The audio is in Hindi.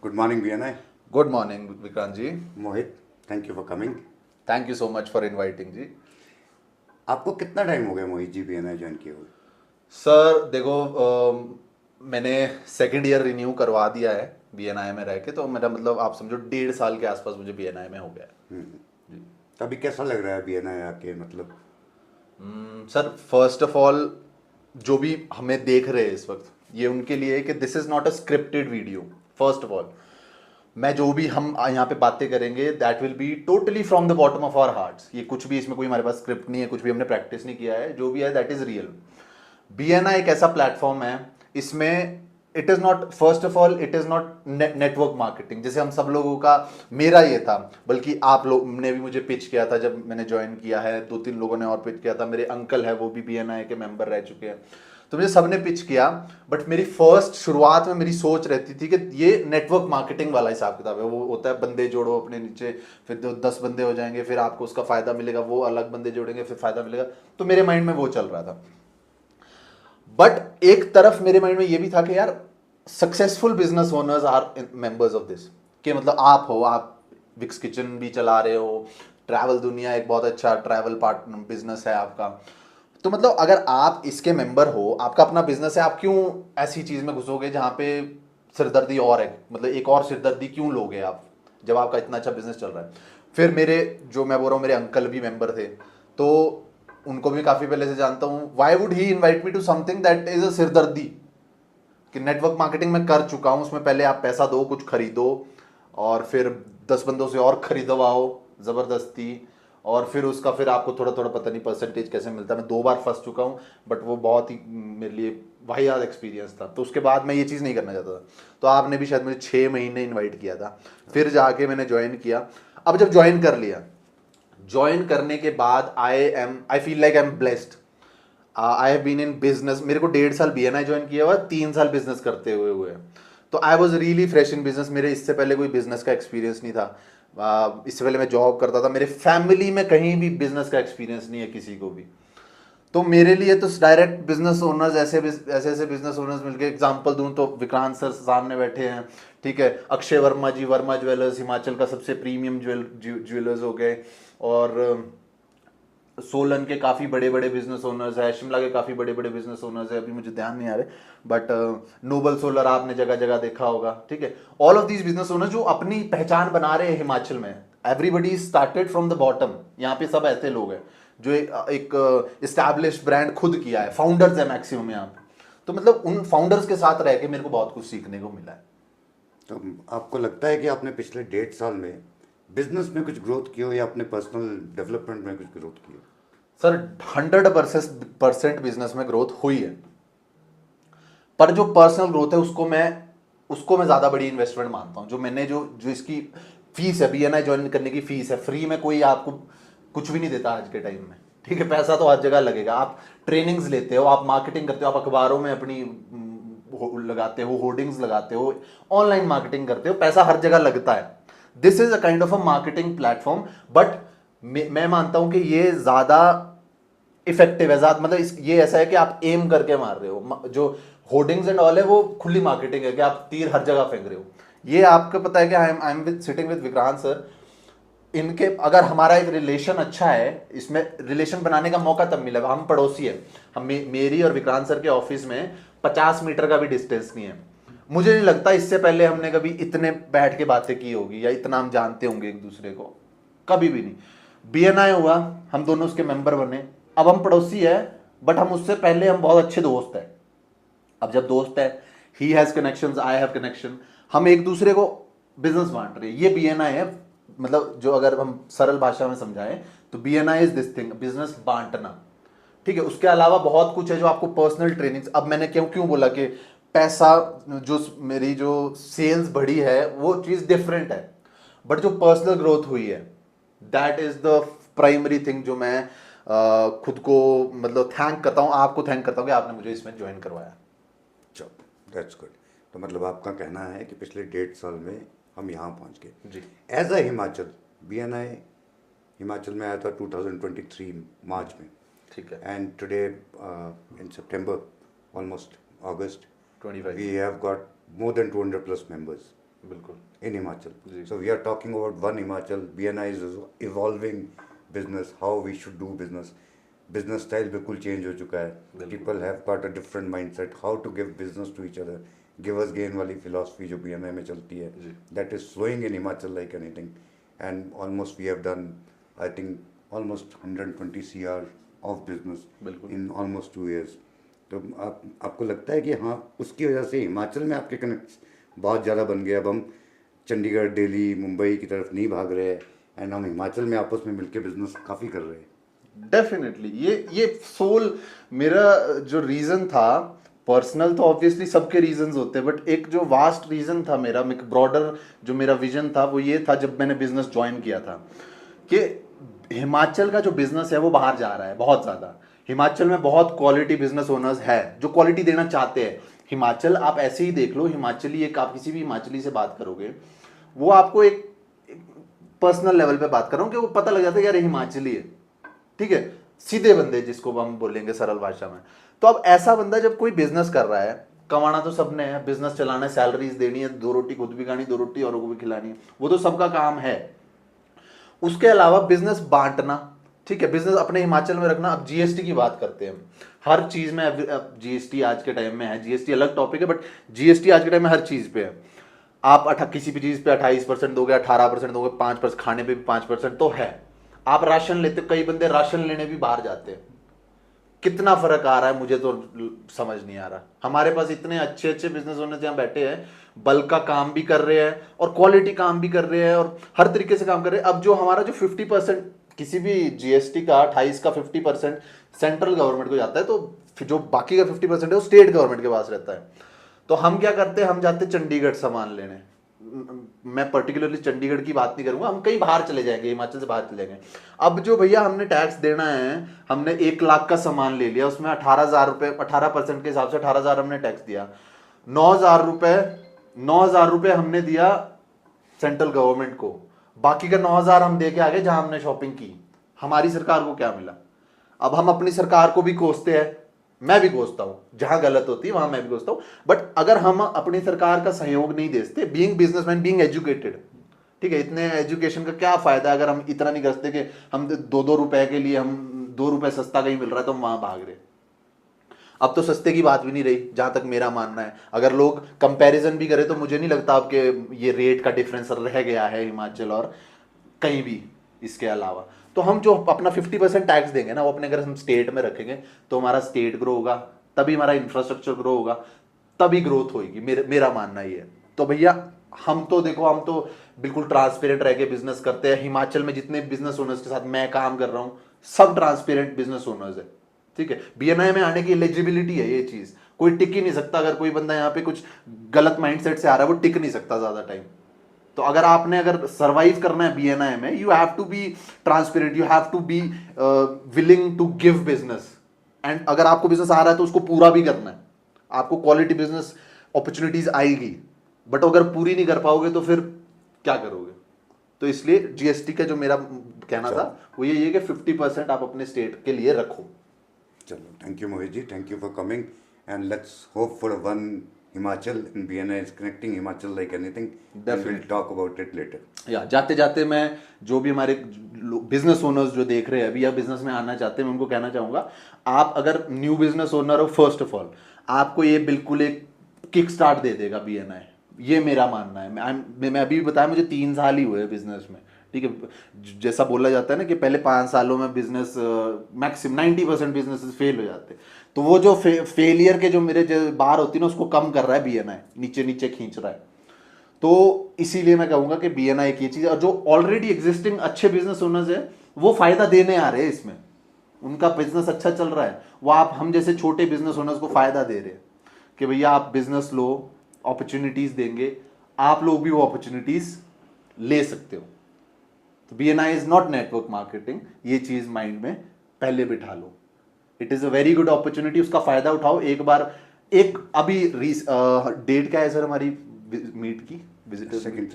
Good morning, BNI. Good morning, Vikrant ji. Mohit, thank you for coming. Thank you so much for inviting जी. आपको कितना टाइम हो गया मोहित जी BNI ज्वाइन किए हुए? सर देखो मैंने सेकंड ईयर रिन्यू करवा दिया है बीएनआई में रह के, तो मेरा मतलब आप समझो 1.5 साल के आसपास मुझे बीएनआई में हो गया है जी. तो अभी कैसा लग रहा है BNI आके मतलब? सर फर्स्ट ऑफ ऑल जो भी हमें देख रहे हैं इस वक्त, ये उनके लिए है कि this is not a scripted video. First of all मैं जो भी हम यहाँ पे बातें करेंगे that will be totally from the bottom of our hearts. ये कुछ भी इसमें कोई हमारे पास स्क्रिप्ट नहीं है, कुछ भी हमने प्रैक्टिस नहीं किया है. जो भी है दैट इज रियल. बीएनआई एक ऐसा प्लेटफॉर्म है, इसमें it is not, first of all it is not network marketing जैसे हम सब लोगों का, मेरा ये था, बल्कि आप लोग ने भी मुझे पिच किया था जब मैंने ज्वाइन किया है. 2-3 लोगों ने और पिच किया था. मेरे अंकल है वो भी बीएनआई के मेंबर रह चुके हैं, तो मुझे सबने पिच किया. बट मेरी फर्स्ट शुरुआत में मेरी सोच रहती थी कि ये नेटवर्क मार्केटिंग वाला हिसाब किताब है. वो होता है बंदे जोड़ो अपने नीचे, फिर 10 बंदे हो जाएंगे, फिर आपको उसका फायदा मिलेगा, वो अलग बंदे जोड़ेंगे फिर फायदा मिलेगा. तो मेरे माइंड में वो चल रहा था. बट एक तरफ मेरे माइंड में ये भी था कि यार successful business owners are members of this. कि मतलब आप विक्स किचन भी चला रहे हो, ट्रैवल दुनिया एक बहुत अच्छा ट्रैवल पार्टनर बिजनेस है आपका. तो मतलब अगर आप इसके मेंबर हो, आपका अपना बिजनेस है, आप क्यों ऐसी चीज में घुसोगे जहां पे सिरदर्दी और है, मतलब एक और सिरदर्दी क्यों लोगे आप जब आपका इतना अच्छा बिजनेस चल रहा है. फिर मेरे, जो मैं बोल रहा हूँ, मेरे अंकल भी मेंबर थे, तो उनको भी काफी पहले से जानता हूँ. Why would he invite me to something that is a सिरदर्दी. कि नेटवर्क मार्केटिंग में कर चुका हूं, उसमें पहले आप पैसा दो, कुछ खरीदो, और फिर 10 बंदों से और खरीदवाओ जबरदस्ती, और फिर उसका फिर आपको थोड़ा थोड़ा पता नहीं परसेंटेज कैसे मिलता है. मैं 2 बार फंस चुका हूं, बट वो बहुत ही मेरे लिए वाहियात एक्सपीरियंस था. तो उसके बाद मैं ये चीज़ नहीं करना चाहता था. तो आपने भी शायद मुझे 6 महीने इन्वाइट किया था, फिर जाके मैंने ज्वाइन किया. अब जब ज्वाइन कर लिया, ज्वाइन करने के बाद I feel like I am blessed. I have been in business. मेरे को 1.5 साल बीएनआई ज्वाइन किया हुआ, 3 साल बिजनेस करते हुए हुए. तो I was really fresh in business. मेरे इससे पहले कोई बिजनेस का एक्सपीरियंस नहीं था. इससे पहले मैं जॉब करता था. मेरे फैमिली में कहीं भी बिजनेस का एक्सपीरियंस नहीं है किसी को भी. तो मेरे लिए तो डायरेक्ट बिजनेस ओनर्स, ऐसे ऐसे बिजनेस ओनर्स मिलके एग्जांपल दूं तो विक्रांत सर सामने बैठे हैं, ठीक है, अक्षय वर्मा जी, वर्मा ज्वेलर्स हिमाचल का सबसे प्रीमियम ज्वेलर्स हो गए, और सोलन के काफ़ी बड़े बड़े बिजनेस ओनर्स है, शिमला के काफ़ी बड़े बड़े बिजनेस ओनर्स है, अभी मुझे ध्यान नहीं आ रहे, बट नोबल सोलर आपने जगह जगह देखा होगा, ठीक है. All of these business owners जो अपनी पहचान बना रहे हैं हिमाचल में. Everybody started from the bottom. यहाँ पे सब ऐसे लोग हैं जो एक इस्टेब्लिश ब्रांड खुद किया है. फाउंडर्स है मैक्सिमम यहाँ पे. तो मतलब उन फाउंडर्स के साथ रह के मेरे को बहुत कुछ सीखने को मिला है. तो आपको लगता है कि आपने पिछले 1.5 साल में बिजनेस में कुछ ग्रोथ की हो या अपने पर्सनल डेवलपमेंट में कुछ ग्रोथ की हो? सर 100% बिजनेस में ग्रोथ हुई है, पर जो पर्सनल ग्रोथ है उसको मैं ज्यादा बड़ी इन्वेस्टमेंट मानता हूं. जो मैंने जो जो इसकी फीस है, बीएनआई ज्वाइन करने की फीस है, फ्री में कोई आपको कुछ भी नहीं देता आज के टाइम में, ठीक है. पैसा तो हर जगह लगेगा. आप ट्रेनिंग्स लेते हो, आप मार्केटिंग करते हो, आप अखबारों में अपनी लगाते हो, होर्डिंग्स लगाते हो, ऑनलाइन मार्केटिंग करते हो, पैसा हर जगह लगता है. This is a kind of a marketing platform. But मैं मानता हूं कि ये ज्यादा इफेक्टिव है. ज्यादा मतलब ये ऐसा है कि आप एम करके मार रहे हो. जो होर्डिंग्स एंड ऑल है वो खुली मार्केटिंग है कि आप तीर हर जगह फेंक रहे हो. ये आपको पता है कि I am sitting with Vikrant sir. इनके अगर हमारा एक रिलेशन अच्छा है, इसमें रिलेशन बनाने का मौका तब मिलेगा. हम पड़ोसी है. हम मेरी और विक्रांत सर के ऑफिस में 50 मीटर का भी डिस्टेंस नहीं है. मुझे नहीं लगता इससे पहले हमने कभी इतने बैठ के बातें की होगी या इतना हम जानते होंगे एक दूसरे को, कभी भी नहीं. बीएनआई हुआ, हम दोनों उसके मेंबर बने, अब हम पड़ोसी है, बट हम उससे पहले हम बहुत अच्छे दोस्त हैं. अब जब दोस्त है, he has connections, I have connection, हम एक दूसरे को बिजनेस बांट रहे हैं. ये बीएनआई है. मतलब जो अगर हम सरल भाषा में समझाएं तो BNI is this thing, business बांटना, ठीक है. उसके अलावा बहुत कुछ है जो आपको पर्सनल ट्रेनिंग. अब मैंने क्यों क्यों बोला कि पैसा, जो मेरी जो सेल्स बढ़ी है वो चीज डिफरेंट है, बट जो पर्सनल ग्रोथ हुई है that is the primary thing जो मैं खुद को मतलब थैंक करता हूं, आपको थैंक करता हूं कि आपने मुझे इसमें ज्वाइन करवाया. चलो, दैट्स गुड. तो मतलब आपका कहना है कि पिछले 1.5 साल में हम यहाँ पहुँच गए. जी. As a Himachal, BNI Himachal में आया था 2023 मार्च में. ठीक है. And today, in September, almost August, 25. we have got more than 200 plus members. बिल्कुल in Himachal. Ji. So we are talking about one Himachal. BNI is evolving business, how we should do business. Business style बिल्कुल change हो चुका है. बिल्कुल। People have got a different mindset. How to give business to each other. Give us gain वाली philosophy जो BNI में चलती है. जी। That is flowing in Himachal like anything. And almost we have done, I think, almost 120 CR of business बिल्कुल। in almost 2 years. तो आपको लगता है कि हाँ उसकी वजह से हिमाचल में आपके कनेक्ट बहुत ज़्यादा बन गए. अब हम चंडीगढ़, दिल्ली, मुंबई की तरफ नहीं भाग रहे हैं एंड हम हिमाचल में आपस में मिलके बिजनेस काफ़ी कर रहे हैं. डेफिनेटली ये सोल मेरा जो रीजन था पर्सनल, तो ऑब्वियसली सबके रीजंस होते हैं, बट एक जो वास्ट रीजन था मेरा, एक ब्रॉडर जो मेरा विजन था वो ये था जब मैंने बिजनेस ज्वाइन किया था कि हिमाचल का जो बिजनेस है वो बाहर जा रहा है बहुत ज़्यादा. हिमाचल में बहुत क्वालिटी बिजनेस ओनर्स है जो क्वालिटी देना चाहते हैं. हिमाचल आप ऐसे ही देख लो, हिमाचली एक आप किसी भी हिमाचली से बात करोगे वो आपको एक पर्सनल लेवल पे बात कर रहा हूँ कि वो पता लग जाता है यार हिमाचली है, ठीक है, सीधे बंदे जिसको हम बोलेंगे सरल भाषा में. तो अब ऐसा बंदा जब कोई बिजनेस कर रहा है, कमाना तो सबने है, बिजनेस चलाना है, सैलरीज देनी है, 2 रोटी खुद भी खानी, 2 रोटी औरों को भी खिलानी है, वो तो सबका काम है. उसके अलावा बिजनेस बांटना, ठीक है, बिजनेस अपने हिमाचल में रखना. अब जीएसटी की बात करते हैं, हर चीज में अब जीएसटी आज के टाइम में है, जीएसटी अलग टॉपिक है बट जीएसटी आज के टाइम में हर चीज पे है. आप किसी भी चीज पे 28% दोगे, 18% दोगे, 5% खाने पे भी 5% तो है. आप राशन लेते, कई बंदे राशन लेने भी बाहर जाते हैं. कितना फर्क आ रहा है मुझे तो समझ नहीं आ रहा. हमारे पास इतने अच्छे अच्छे बिजनेस ओनर्स यहाँ बैठे हैं, बल्क का काम भी कर रहे हैं और क्वालिटी काम भी कर रहे हैं और हर तरीके से काम कर रहे हैं. अब जो हमारा जो 50% किसी भी जीएसटी का 28 का 50% सेंट्रल गवर्नमेंट को जाता है, तो जो बाकी का 50% है वो स्टेट गवर्नमेंट के पास रहता है. तो हम क्या करते हैं, हम जाते चंडीगढ़ सामान लेने. मैं पर्टिकुलरली चंडीगढ़ की बात नहीं करूंगा, हम कहीं बाहर चले जाएंगे, हिमाचल से बाहर चले जाएंगे. अब जो भैया हमने टैक्स देना है, हमने 1 लाख का सामान ले लिया, उसमें 18,000 रुपए, 18% के हिसाब से 18,000 हमने टैक्स दिया. 9,000 रुपए हमने दिया सेंट्रल गवर्नमेंट को. बाकी का 9,000 हम दे के आगे जहां हमने शॉपिंग की. हमारी सरकार को क्या मिला? अब हम अपनी सरकार को भी कोसते हैं, मैं भी कोसता हूं, जहां गलत होती है वहां मैं भी कोसता हूं. बट अगर हम अपनी सरकार का सहयोग नहीं देते, बीइंग बिजनेसमैन, बीइंग एजुकेटेड, ठीक है, इतने एजुकेशन का क्या फायदा अगर हम इतना नहीं करते कि हम 2-2 रुपए के लिए, हम 2 रुपए सस्ता कहीं मिल रहा है तो हम वहां भाग रहे. अब तो सस्ते की बात भी नहीं रही जहां तक मेरा मानना है. अगर लोग कंपैरिजन भी करें तो मुझे नहीं लगता आपके ये रेट का डिफरेंस रह गया है हिमाचल और कहीं भी इसके अलावा. तो हम जो अपना 50% टैक्स देंगे ना, वो अपने अगर हम स्टेट में रखेंगे तो हमारा स्टेट ग्रो होगा, तभी हमारा इंफ्रास्ट्रक्चर ग्रो होगा, तभी ग्रोथ होगी. मेरा मानना ये है. तो भैया हम तो देखो, हम तो बिल्कुल ट्रांसपेरेंट रह के बिजनेस करते हैं. हिमाचल में जितने बिजनेस ओनर्स के साथ मैं काम कर रहा हूँ सब ट्रांसपेरेंट बिजनेस ओनर्स है, ठीक है. बीएनआई में आने की एलिजिबिलिटी है ये चीज, कोई टिक ही नहीं सकता. अगर कोई बंदा यहाँ पे कुछ गलत माइंडसेट से आ रहा है वो टिक नहीं सकता ज्यादा टाइम. तो अगर सरवाइव करना है बीएनआई में, you have to be transparent, you have to be willing to give business. And अगर आपको बिजनेस आ रहा है तो उसको पूरा भी करना है. आपको क्वालिटी बिजनेस अपॉर्चुनिटीज आएगी, बट अगर पूरी नहीं कर पाओगे तो फिर क्या करोगे. तो इसलिए जीएसटी का जो मेरा कहना था वो ये कि 50% आप अपने स्टेट के लिए रखो. चलो, thank you Mohit ji, thank you for coming and let's hope for one Himachal and BNI is connecting Himachal like anything. And we'll talk about it later. या जाते जाते मैं जो भी हमारे बिजनेस ओनर्स जो देख रहे हैं अभी या बिजनेस में आना चाहते हैं, मैं उनको कहना चाहूँगा, आप अगर न्यू बिजनेस ओनर हो, फर्स्ट ऑफ ऑल आपको ये बिल्कुल एक किक स्टार्ट दे देगा बीएनआई. ये मेरा मानना है. मैं अभी भी बताया, मुझे 3 साल ही हुए बिजनेस में, ठीक है. जैसा बोला जाता है ना कि पहले 5 सालों में बिजनेस मैक्सिमम 90% बिजनेस फेल हो जाते हैं. तो वो जो फेलियर के जो मेरे जो बार होती है ना, उसको कम कर रहा है बीएनआई, नीचे नीचे खींच रहा है. तो इसीलिए मैं कहूंगा कि बीएनआई की चीज, और जो ऑलरेडी एग्जिस्टिंग अच्छे बिजनेस ओनर्स है वो फायदा देने आ रहे हैं इसमें, उनका बिजनेस अच्छा चल रहा है, वो आप हम जैसे छोटे बिजनेस ओनर्स को फायदा दे रहे हैं कि भैया आप बिजनेस लो, अपॉर्चुनिटीज देंगे, आप लोग भी वो अपॉर्चुनिटीज ले सकते हो. तो BNI is not network marketing, ये चीज माइंड में पहले बिठा लो. It is a very good opportunity, उसका फायदा उठाओ. एक बार अभी डेट क्या है सर हमारी मीट की, विजिटर? 2nd